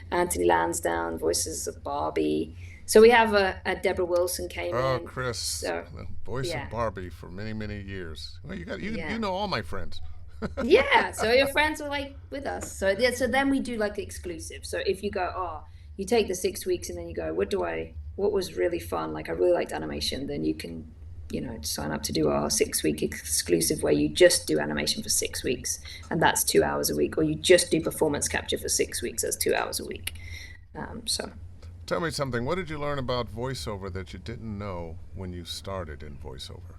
Anthony Lansdowne, voices of Barbie. So we have a Deborah Wilson came Oh, in. Chris, So the voice yeah, of Barbie for many, many years. Well, you yeah, know all my friends. yeah. So your friends are like with us. So so then we do like exclusive. So if you go, you take the 6 weeks and then you go, what was really fun? Like I really liked animation. Then you can, sign up to do our 6-week exclusive, where you just do animation for 6 weeks, and that's 2 hours a week. Or you just do performance capture for 6 weeks, that's 2 hours a week. So Tell me something. What did you learn about voiceover that you didn't know when you started in voiceover?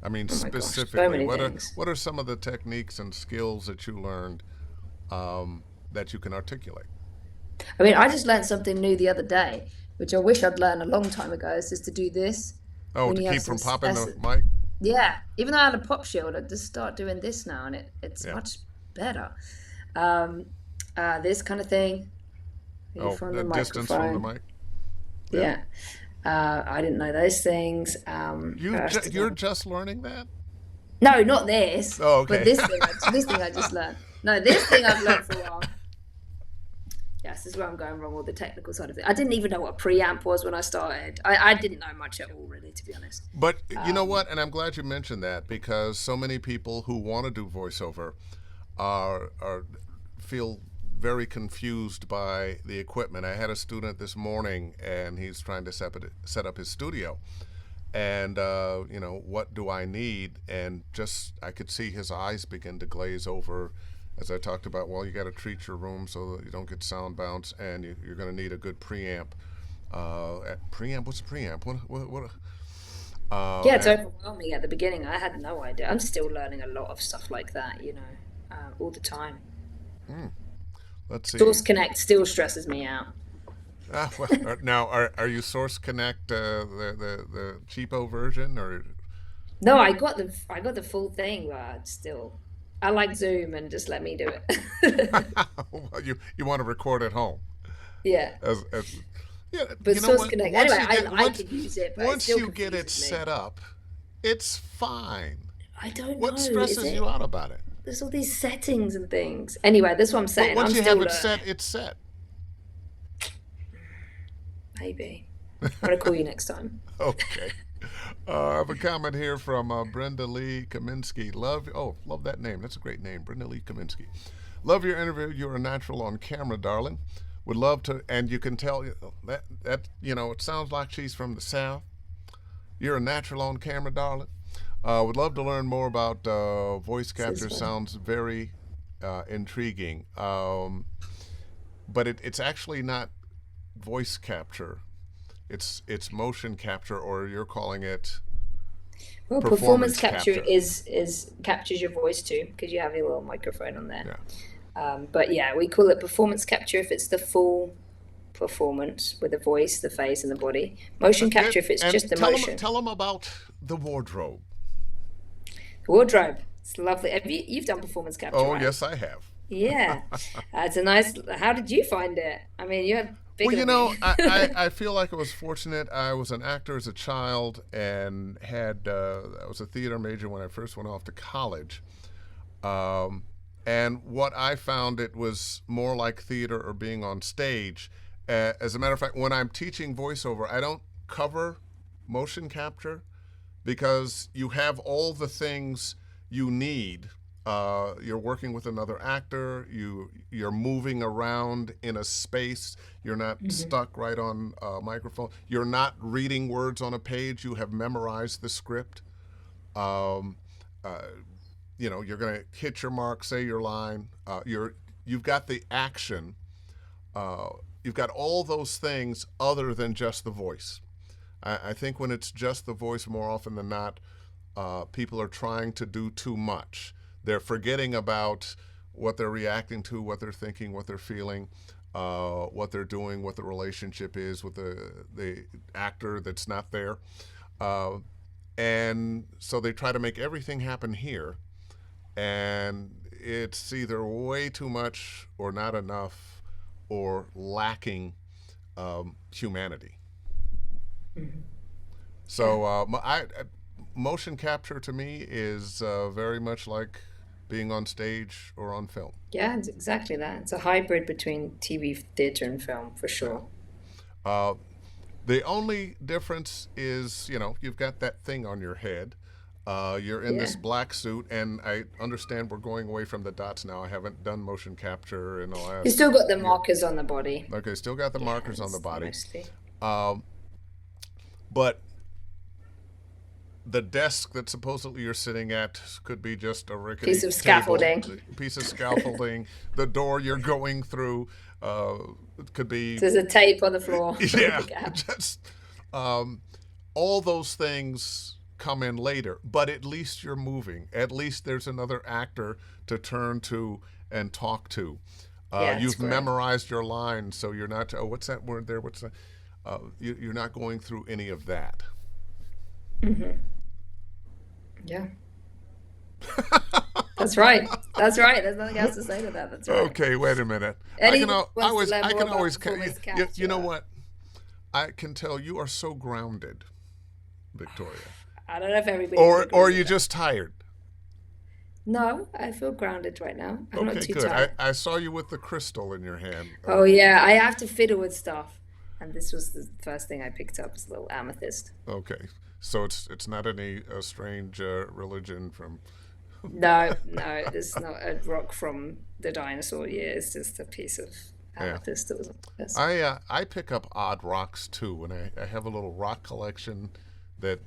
I mean, oh my gosh, so specifically, many things. what are some of the techniques and skills that you learned that you can articulate? I mean, I just learned something new the other day, which I wish I'd learned a long time ago. Is just to do this Oh, when to you have keep some. from popping the mic? Yeah, even though I had a pop shield, I just start doing this now, and it's Yeah. much better. Um, this kind of thing in Oh, front the of the distance from the microphone. mic? Yeah. Yeah, I didn't know those things. What else did I You're learn? just learning that? No, not this, Oh, but okay. this thing I just learned. No, this thing I've learned for a while. Yes, this is where I'm going wrong with the technical side of it. I didn't even know what a preamp was when I started. I didn't know much at all, really, to be honest. But you know what? And I'm glad you mentioned that, because so many people who want to do voiceover are feel very confused by the equipment. I had a student this morning, and he's trying to set up his studio. And, what do I need? And just, I could see his eyes begin to glaze over as I talked about, well, you got to treat your room so that you don't get sound bounce, and you're going to need a good preamp. Preamp? What's a preamp? What Yeah, it's overwhelming at the beginning. I had no idea. I'm still learning a lot of stuff like that, all the time. Let's see. Source Connect still stresses me out. Well, now, are you Source Connect the cheapo version, or? No, I got the full thing, but still, I like Zoom and just let me do it. Well, you want to record at home? Yeah, As yeah, but you know Source what? Connect. Once Anyway, you get I could use it, but it once still you get it confuses me. set up, it's fine. I don't know. What Is stresses it? you out about it? There's all these settings and things. Anyway, that's what I'm But saying. I'm once you still have it learning. set, it's set. Maybe. I'm gonna call you next time. Okay. I have a comment here from Brenda Lee Kaminsky. Love that name. That's a great name, Brenda Lee Kaminsky. Love your interview. You're a natural on camera, darling. Would love to, and you can tell that it sounds like she's from the South. You're a natural on camera, darling. Would love to learn more about voice capture. Sounds very intriguing. But it's actually not voice capture. It's motion capture, or you're calling it Well, performance performance capture capture. is captures your voice too because you have your little microphone on there. Yeah. But yeah, we call it performance capture if it's the full performance with the voice, the face, and the body. Motion Good. capture if it's And just the motion. tell them about the wardrobe. Wardrobe. It's lovely. You've done performance capture, Oh, right? yes, I have. Yeah. It's a nice. How did you find it? I mean, you're Well, bigger than me. I feel like I was fortunate. I was an actor as a child and I was a theater major when I first went off to college. And what I found, it was more like theater or being on stage. As a matter of fact, when I'm teaching voiceover, I don't cover motion capture because you have all the things you need. You're working with another actor. You're moving around in a space. You're not stuck right on a microphone. You're not reading words on a page. You have memorized the script. Um, uh, you're going to hit your mark, say your line. You've got the action. You've got all those things other than just the voice. I think when it's just the voice, more often than not, people are trying to do too much. They're forgetting about what they're reacting to, what they're thinking, what they're feeling, what they're doing, what the relationship is with the actor that's not there. And so they try to make everything happen here. And it's either way too much or not enough or lacking humanity. So motion capture to me is very much like being on stage or on film. Yeah, it's exactly that. It's a hybrid between TV, theater, and film for sure. The only difference is, you've got that thing on your head. You're in this Yeah. black suit, and I understand we're going away from the dots now. I haven't done motion capture in the You last still got the year. markers on the body. Okay, still got the Yeah, markers on the it's body. mostly. Um, but the desk that supposedly you're sitting at could be just a rickety Piece of table, scaffolding. piece of scaffolding. The door you're going through could be, There's a tape on the floor. yeah, Big gap. just all those things come in later. But at least you're moving. At least there's another actor to turn to and talk to. Yeah, it's You've great. memorized your lines, so you're not. Oh, what's that word there? What's that? You're not going through any of that. Yeah, that's right. That's right. There's nothing else to say to that. That's right. Okay, wait a minute. Anyone wants to learn I more can about always. performance You know capture? what? I can tell you are so grounded, Victoria. I don't know if everybody would Or agree are with you that. just tired? No, I feel grounded right now. I'm not Okay, too good. tired. I saw you with the crystal in your hand. Oh yeah, I have to fiddle with stuff, and this was the first thing I picked up. Is a little amethyst. Okay, so it's not any strange religion from No, no, it's not a rock from the dinosaur years. It's just a piece of Yeah. amethyst that was on this. I pick up odd rocks too, and I have a little rock collection that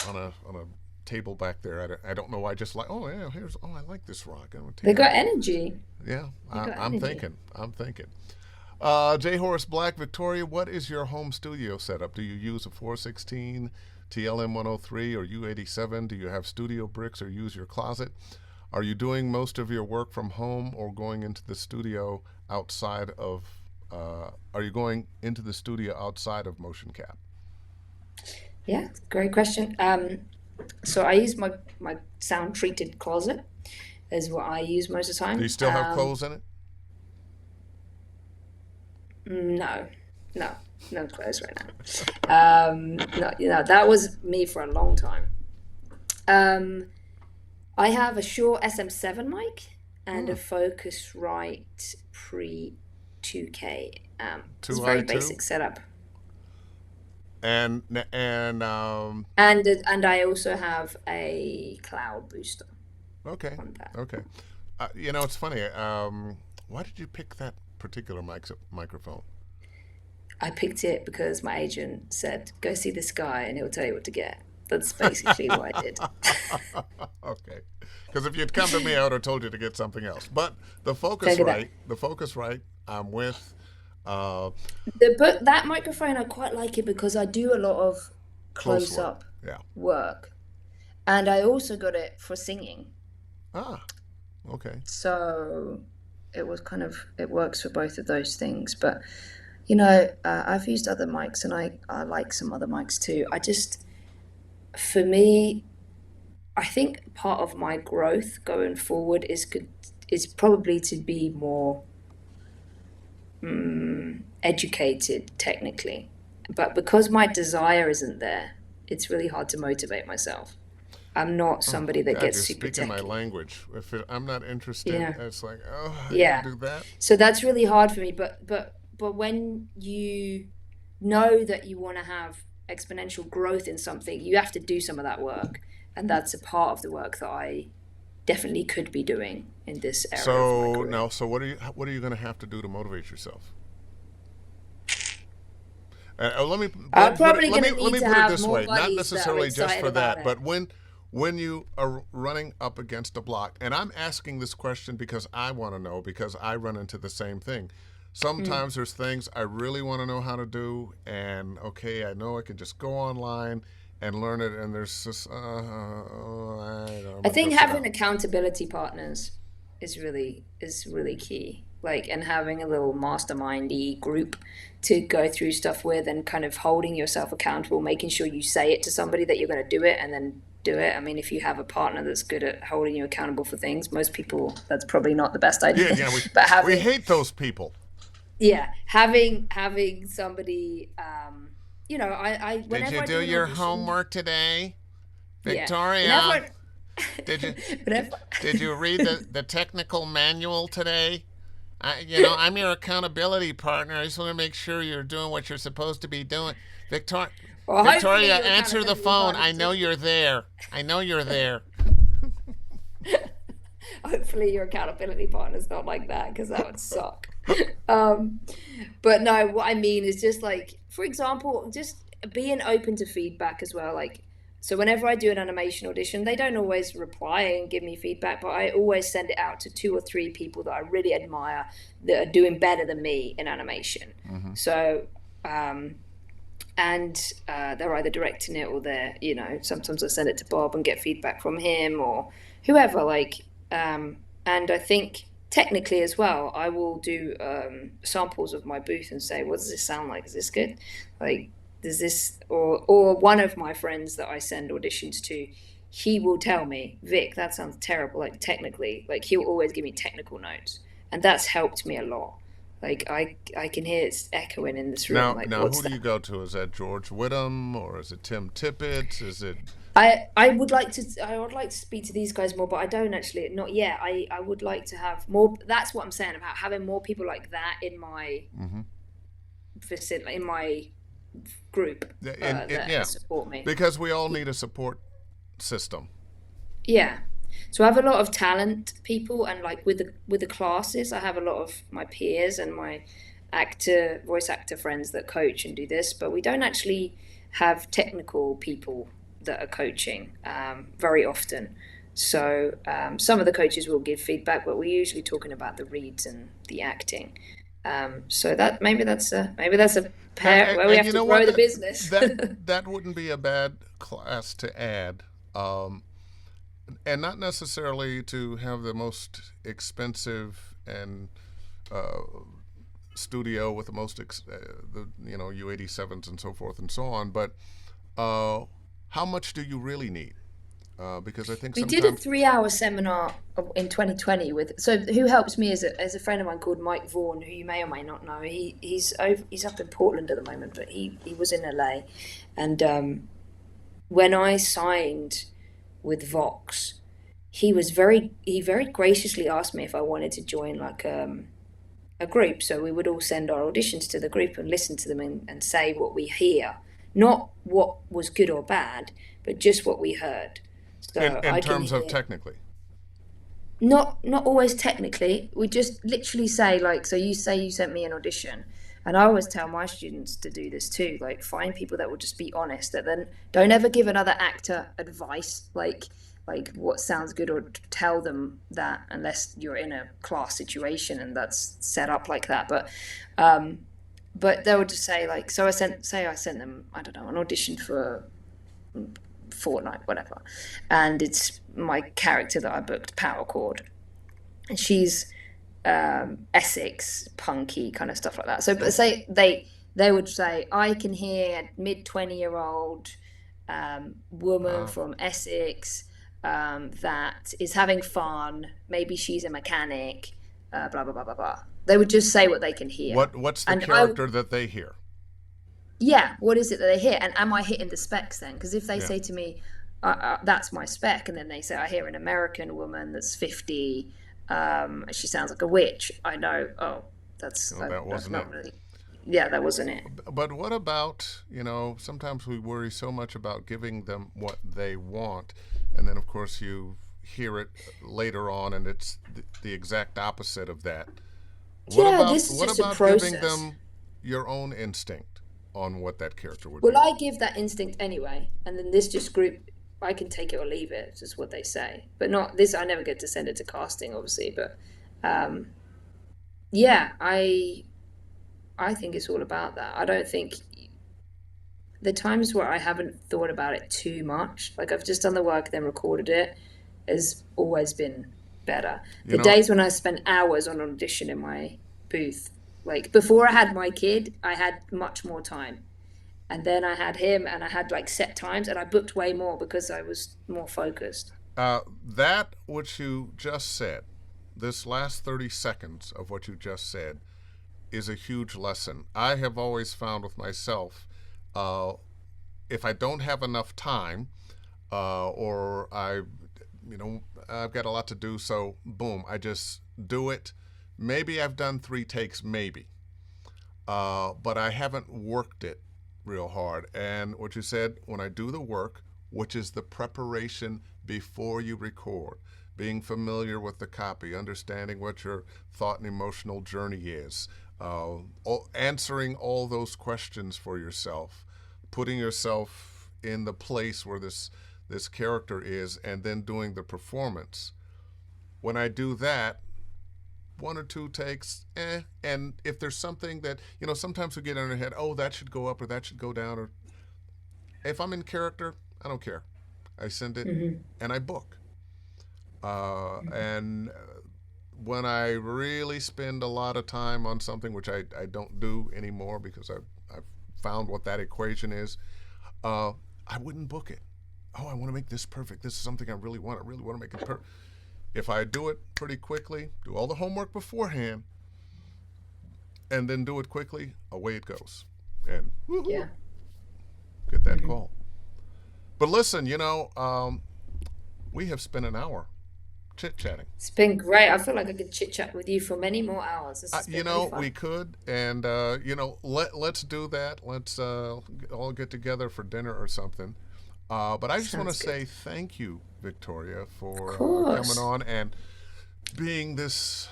on a table back there. I don't know why. I just like, oh yeah, here's, oh, I like this rock. I'm gonna They take it got out. energy. Yeah, They got I'm energy. thinking. I'm thinking. J. Horace Black, Victoria, what is your home studio setup? Do you use a 416, TLM 103, or U87? Do you have studio bricks or use your closet? Are you doing most of your work from home or going into the studio outside of? Are you going into the studio outside of Motion Cap? Yeah, great question. So I use my sound treated closet is what I use most of the Do you time. still have clothes in it? No, no, no clothes right now. No, that was me for a long time. Um, I have a Shure SM7 mic and a Hmm. Focusrite Pre 2K. It's Too a high very too. basic setup. And And I also have a cloud booster okay, on that. okay. It's funny. Why did you pick that particular microphone? I picked it because my agent said, "Go see this guy, and he'll tell you what to get." That's basically what I did. Okay. Because if you'd come to me, I would have told you to get something else. But Don't get that. The focus right, I'm with. Uh, But that microphone, I quite like it because I do a lot of Close close work. up Yeah. work, and I also got it for singing. Ah, okay. So it works for both of those things. But I've used other mics, and I like some other mics too. For me, I think part of my growth going forward is probably to be more educated technically. But because my desire isn't there, it's really hard to motivate myself. I'm not Oh, somebody that God, gets you're super speaking my techy. language. I'm not You interested, know? it's like, oh, I got to Yeah. do that. So that's really hard for me. But when you know that you want to have exponential growth in something, you have to do some of that work. And that's a part of the work that I definitely could be doing in this area of my So career. now, so what are you going to have to do to motivate yourself? I'm probably going to Let need me to put it have this more way. Not buddies that are necessarily just excited for about that, it. but when you are running up against a block, and I'm asking this question because I want to know because I run into the same thing. Mm. Sometimes there's things I really want to know how to do, and okay, I know I can just go online and learn it, and there's just I'm I gonna go think sit having down. accountability partners is really key. Like, and having a little mastermindy group to go through stuff with, and kind of holding yourself accountable, making sure you say it to somebody that you're going to do it, and then do it. I mean, if you have a partner that's good at holding you accountable for things, most people that's probably not the best Yeah, idea. yeah, But we having hate those people. yeah, having somebody, I Did whenever you I do do an your audition, homework today, yeah, Victoria? whenever Did you whenever did you read the technical manual today? I'm your accountability partner. I just want to make sure you're doing what you're supposed to be doing. Victoria, well, hopefully Victoria, your answer the accountability phone. partners I know do. you're there. I know you're there. Hopefully your accountability partner's not like that, because that would suck. Um, but no, what I mean is just like, for example, just being open to feedback as well. Like, so whenever I do an animation audition, they don't always reply and give me feedback, but I always send it out to two or three people that I really admire that are doing better than me in animation. Mm-hmm. So, um, and they're either directing it, or sometimes I send it to Bob and get feedback from him or whoever. And I think technically as well, I will do samples of my booth and say, what does this sound like? Is this good? Like, does this, or one of my friends that I send auditions to, he will tell me, Vic, that sounds terrible. Like, technically, like, he'll always give me technical notes, and that's helped me a lot. Like, I can hear it's echoing in this room. Like, Now, who what's do you that? go to? Is that George Whittam or is it Tim Tippett? Is it? I would like to speak to these guys more, but I don't actually, not yet. I would like to have more. That's what I'm saying about having more people like that in my Mm-hmm. vicinity, in my group, Yeah, that yeah, support me. because we all need a support system. Yeah. So I have a lot of talent people, and like with the classes, I have a lot of my peers and my voice actor friends that coach and do this, but we don't actually have technical people that are coaching very often. So some of the coaches will give feedback, but we're usually talking about the reads and the acting. So that maybe that's a pair where we And have you to know grow what? the business. That wouldn't be a bad class to add. Um, and not necessarily to have the most expensive and uh, studio with the most the U87s and so forth and so on, but uh, how much do you really need? Because I think We did a sometimes 3 hour seminar in 2020 with, so who helps me is a friend of mine called Mike Vaughan, who you may or may not know. He's up in Portland at the moment, but he was in LA. And when I signed with Vox, he very graciously asked me if I wanted to join like a group. So we would all send our auditions to the group and listen to them and say what we hear, not what was good or bad, but just what we heard. So in I can terms of hear, technically. not always technically. We just literally say like, so you say you sent me an audition, and I always tell my students to do this too. Like, find people that will just be honest. That then don't ever give another actor advice like what sounds good, or tell them that unless you're in a class situation and that's set up like that. Um, but they would just say like, so I sent them, I don't know, an audition for Fortnite, whatever, and it's my character that I booked, Power Chord, and she's Essex, punky kind of stuff like that. So, but say they would say, I can hear a mid 20-year-old woman Uh, from Essex that is having fun. Maybe she's a mechanic. Blah blah blah blah blah. They would just say what they can hear, what's the and I character that they hear? yeah, what is it that they hear? And am I hitting the specs then? Because if they Yeah. say to me, that's my spec, and then they say, I hear an American woman that's 50, she sounds like a witch, I know, oh, No, that that's wasn't it. not really, yeah, that wasn't it. But what about, sometimes we worry so much about giving them what they want, and then of course you hear it later on and it's the exact opposite of that. Yeah, this is What just a about giving process. them your own instinct on what that character would Well, be? I give that instinct anyway, and then this just group, I can take it or leave it, it's just what they say. But not this, I never get to send it to casting, obviously, but um, yeah, I think it's all about that. I don't think the times where I haven't thought about it too much, like I've just done the work, then recorded it, has always been better. You The know, days when I spent hours on audition in my booth, like before I had my kid, I had much more time. And then I had him and I had like set times and I booked way more because I was more focused. that what you just said, this last 30 seconds of what you just said, is a huge lesson. I have always found with myself, uh, if I don't have enough time, or I've got a lot to do, so boom, I just do it. Maybe I've done 3 takes, maybe, but I haven't worked it real hard. And what you said, when I do the work, which is the preparation before you record, being familiar with the copy, understanding what your thought and emotional journey is, answering all those questions for yourself, putting yourself in the place where this character is, and then doing the performance. When I do that, 1 or 2 takes, and if there's something that sometimes we get in our head, oh, that should go up or that should go down, or if I'm in character, I don't care. I send it Hmm. and I book. And when I really spend a lot of time on something, which I don't do anymore because I've found what that equation is, uh, I wouldn't book it. Oh, I want to make this perfect. This is something I really want. I really want to make it perfect. If I do it pretty quickly, do all the homework beforehand, and then do it quickly, away it goes. And woohoo, Yeah. get that Hmm. call. But listen, we have spent an hour chit chatting. It's been great. I feel like I could chit chat with you for many more hours. This has been really We fun. could, and let's do that. Let's all get together for dinner or something. But I just want to Sounds say good. thank you, Victoria, Of for coming course. on and being this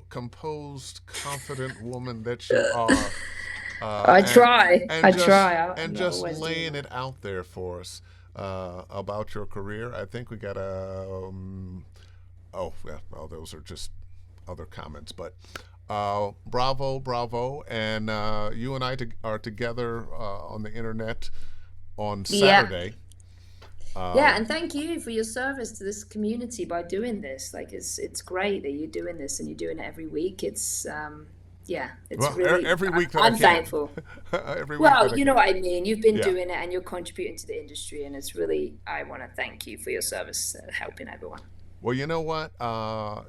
composed, confident woman that you are, uh, I and try. and I just try. I'm and not just always doing laying that. it out there for us about your career. I think we got a oh yeah, well those are just other comments, but bravo, bravo, and you and are together on the internet on Yeah. Saturday. Yeah, Uh, and thank you for your service to this community by doing this. Like it's great that you're doing this and you're doing it every week. It's yeah, it's well, really every week that I I'm can, thankful. every week that Well, I you know can. what I mean. You've been Yeah. doing it and you're contributing to the industry, and it's really I want to thank you for your service helping everyone. Well, you know what?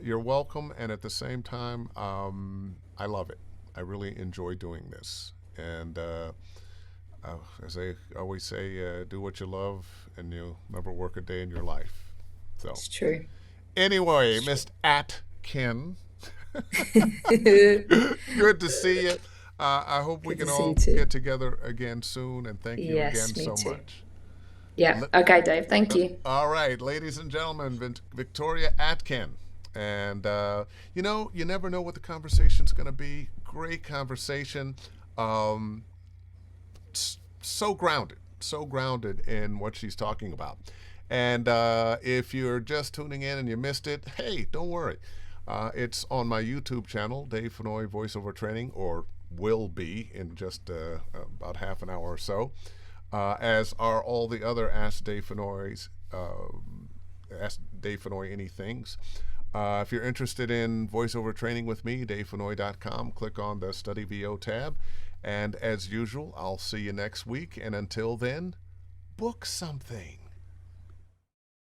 You're welcome, and at the same time, I love it. I really enjoy doing this, and as I always say, do what you love, and you'll never work a day in your life. So, It's true. anyway, It's true. Miss Atkin, Good good to see you. I hope we to can see you all too. get together again soon, and thank you again Yes, me so too. much. Yeah. Li- Okay, Dave. Thank you. All right, ladies and gentlemen, Victoria Atkin. And, you never know what the conversation's going to be. Great conversation. Um, so grounded in what she's talking about. And if you're just tuning in and you missed it, hey, don't worry. It's on my YouTube channel, Dave Fennoy Voiceover Training, or will be in just about half an hour or so, as are all the other Ask Dave Fennoy Anythings. If you're interested in voiceover training with me, davefennoy.com, click on the Study VO tab. And as usual, I'll see you next week. And until then, book something.